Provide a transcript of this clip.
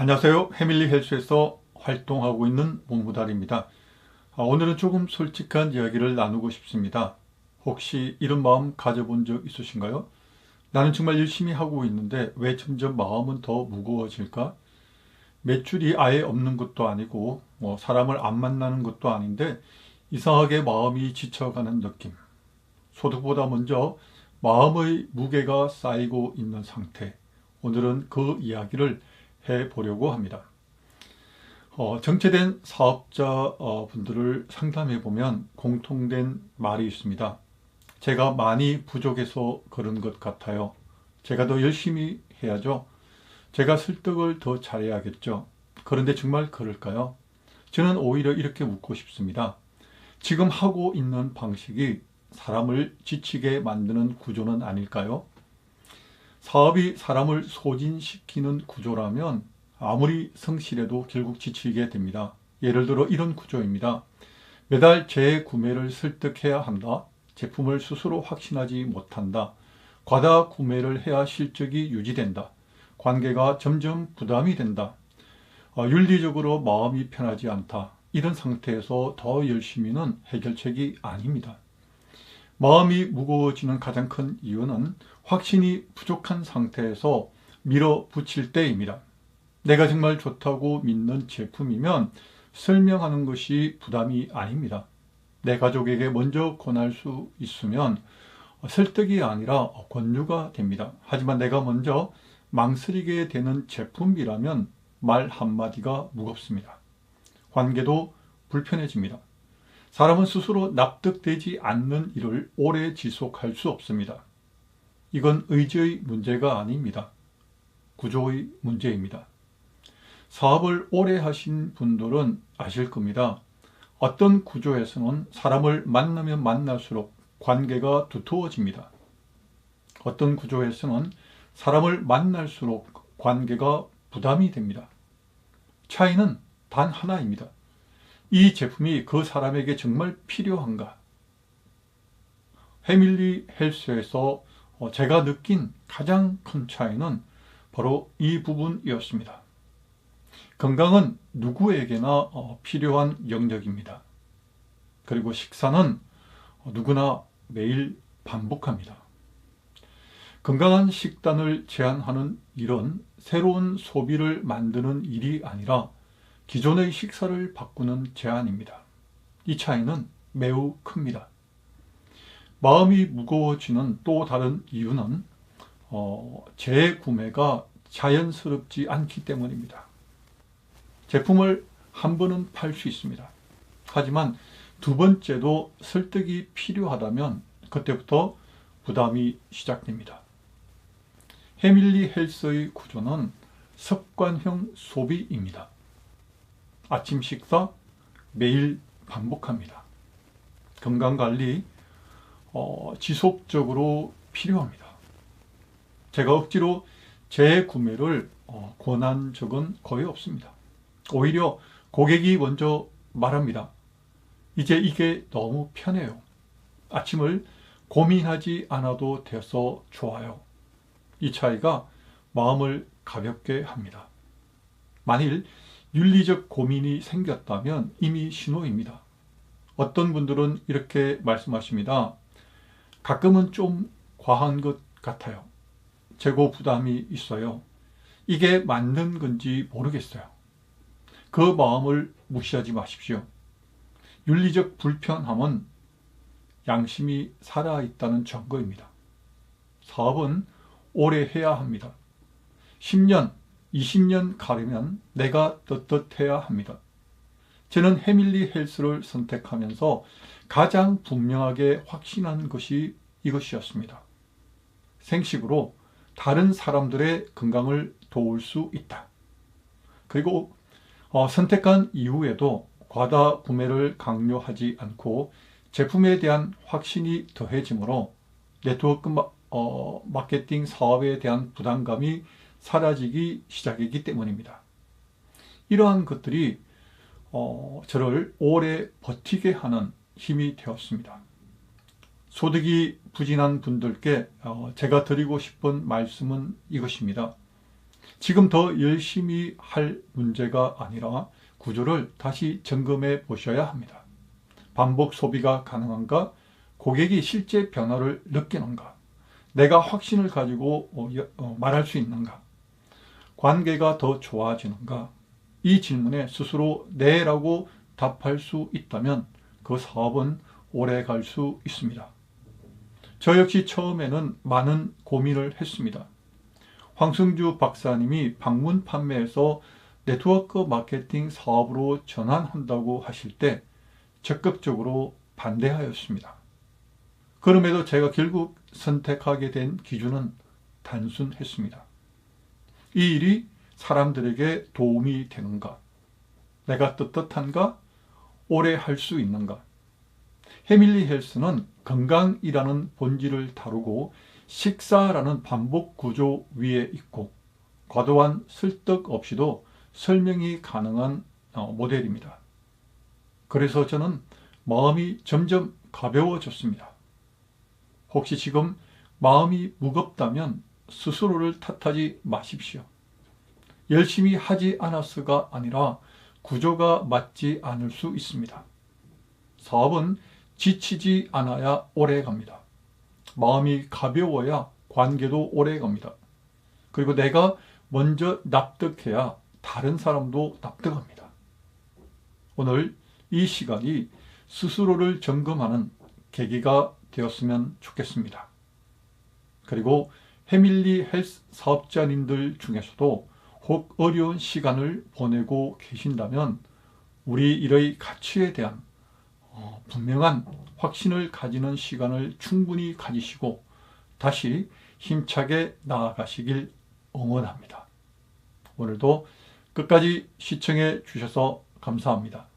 안녕하세요. 해밀리 헬스에서 활동하고 있는 문무달입니다. 오늘은 조금 솔직한 이야기를 나누고 싶습니다. 혹시 이런 마음 가져본 적 있으신가요? 나는 정말 열심히 하고 있는데 왜 점점 마음은 더 무거워질까? 매출이 아예 없는 것도 아니고 사람을 안 만나는 것도 아닌데 이상하게 마음이 지쳐가는 느낌. 소득보다 먼저 마음의 무게가 쌓이고 있는 상태. 오늘은 그 이야기를 해보려고 합니다. 정체된 사업자 분들을 상담해 보면 공통된 말이 있습니다. 제가 많이 부족해서 그런 것 같아요. 제가 더 열심히 해야죠. 제가 설득을 더 잘해야겠죠. 그런데 정말 그럴까요? 저는 오히려 이렇게 묻고 싶습니다. 지금 하고 있는 방식이 사람을 지치게 만드는 구조는 아닐까요? 사업이 사람을 소진시키는 구조라면 아무리 성실해도 결국 지치게 됩니다. 예를 들어 이런 구조입니다. 매달 재구매를 설득해야 한다. 제품을 스스로 확신하지 못한다. 과다 구매를 해야 실적이 유지된다. 관계가 점점 부담이 된다. 윤리적으로 마음이 편하지 않다. 이런 상태에서 더 열심히는 해결책이 아닙니다. 마음이 무거워지는 가장 큰 이유는 확신이 부족한 상태에서 밀어붙일 때입니다. 내가 정말 좋다고 믿는 제품이면 설명하는 것이 부담이 아닙니다. 내 가족에게 먼저 권할 수 있으면 설득이 아니라 권유가 됩니다. 하지만 내가 먼저 망설이게 되는 제품이라면 말 한마디가 무겁습니다. 관계도 불편해집니다. 사람은 스스로 납득되지 않는 일을 오래 지속할 수 없습니다. 이건 의지의 문제가 아닙니다. 구조의 문제입니다. 사업을 오래 하신 분들은 아실 겁니다. 어떤 구조에서는 사람을 만나면 만날수록 관계가 두터워집니다. 어떤 구조에서는 사람을 만날수록 관계가 부담이 됩니다. 차이는 단 하나입니다. 이 제품이 그 사람에게 정말 필요한가? 해밀리 헬스에서 제가 느낀 가장 큰 차이는 바로 이 부분이었습니다. 건강은 누구에게나 필요한 영역입니다. 그리고 식사는 누구나 매일 반복합니다. 건강한 식단을 제한하는 일은 새로운 소비를 만드는 일이 아니라 기존의 식사를 바꾸는 제안입니다. 이 차이는 매우 큽니다. 마음이 무거워지는 또 다른 이유는 재구매가 자연스럽지 않기 때문입니다. 제품을 한 번은 팔 수 있습니다. 하지만 두 번째도 설득이 필요하다면 그때부터 부담이 시작됩니다. 해밀리 헬스의 구조는 습관형 소비입니다. 아침 식사 매일 반복합니다. 건강관리 지속적으로 필요합니다. 제가 억지로 재구매를 권한 적은 거의 없습니다. 오히려 고객이 먼저 말합니다. 이제 이게 너무 편해요. 아침을 고민하지 않아도 돼서 좋아요. 이 차이가 마음을 가볍게 합니다. 만일 윤리적 고민이 생겼다면 이미 신호입니다. 어떤 분들은 이렇게 말씀하십니다. 가끔은 좀 과한 것 같아요. 재고 부담이 있어요. 이게 맞는 건지 모르겠어요. 그 마음을 무시하지 마십시오. 윤리적 불편함은 양심이 살아있다는 증거입니다. 사업은 오래 해야 합니다. 10년, 20년 가려면 내가 떳떳해야 합니다. 저는 해밀리 헬스를 선택하면서 가장 분명하게 확신한 것이 이것이었습니다. 생식으로 다른 사람들의 건강을 도울 수 있다. 그리고 선택한 이후에도 과다 구매를 강요하지 않고 제품에 대한 확신이 더해지므로 네트워크 마케팅 사업에 대한 부담감이 사라지기 시작했기 때문입니다. 이러한 것들이 저를 오래 버티게 하는 힘이 되었습니다. 소득이 부진한 분들께 제가 드리고 싶은 말씀은 이것입니다. 지금 더 열심히 할 문제가 아니라 구조를 다시 점검해 보셔야 합니다. 반복 소비가 가능한가? 고객이 실제 변화를 느끼는가? 내가 확신을 가지고 말할 수 있는가? 관계가 더 좋아지는가? 이 질문에 스스로 네라고 답할 수 있다면 그 사업은 오래 갈 수 있습니다. 저 역시 처음에는 많은 고민을 했습니다. 황승주 박사님이 방문 판매에서 네트워크 마케팅 사업으로 전환한다고 하실 때 적극적으로 반대하였습니다. 그럼에도 제가 결국 선택하게 된 기준은 단순했습니다. 이 일이 사람들에게 도움이 되는가? 내가 떳떳한가? 오래 할 수 있는가? 해밀리 헬스는 건강이라는 본질을 다루고 식사라는 반복 구조 위에 있고 과도한 설득 없이도 설명이 가능한 모델입니다. 그래서 저는 마음이 점점 가벼워졌습니다. 혹시 지금 마음이 무겁다면 스스로를 탓하지 마십시오. 열심히 하지 않았어가 아니라 구조가 맞지 않을 수 있습니다. 사업은 지치지 않아야 오래 갑니다. 마음이 가벼워야 관계도 오래 갑니다. 그리고 내가 먼저 납득해야 다른 사람도 납득합니다. 오늘 이 시간이 스스로를 점검하는 계기가 되었으면 좋겠습니다. 그리고 해밀리 헬스 사업자님들 중에서도 혹 어려운 시간을 보내고 계신다면 우리 일의 가치에 대한 분명한 확신을 가지는 시간을 충분히 가지시고 다시 힘차게 나아가시길 응원합니다. 오늘도 끝까지 시청해 주셔서 감사합니다.